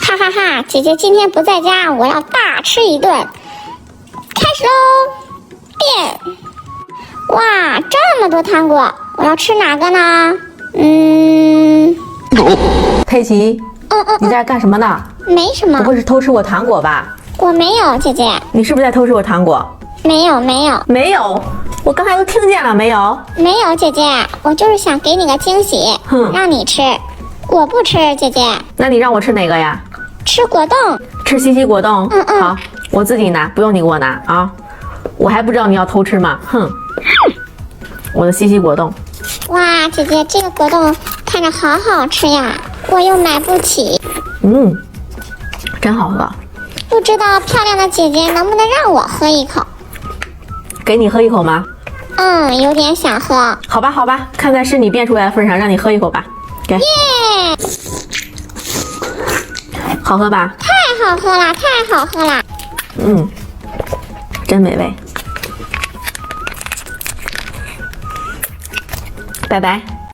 哈哈哈！姐姐今天不在家，我要大吃一顿。开始喽！变！哇，这么多糖果，我要吃哪个呢？佩奇，你在干什么呢？没什么不，会是偷吃我糖果吧？我没有，姐姐，你是不是在偷吃我糖果？没有，没有，没有，我刚才都听见了，没有？没有，姐姐，我就是想给你个惊喜，让你吃。我不吃，姐姐，那你让我吃哪个呀？吃果冻。吃西西果冻。好，我自己拿，不用你给我拿啊！我还不知道你要偷吃吗？哼！我的西西果冻。哇，姐姐，这个果冻看着好好吃呀，我又买不起。真好喝。不知道漂亮的姐姐能不能让我喝一口？给你喝一口吗？有点想喝。好吧，好吧，看在是你变出来的份上，让你喝一口吧。给。耶！好喝吧？太好喝了，太好喝了。真美味。拜拜。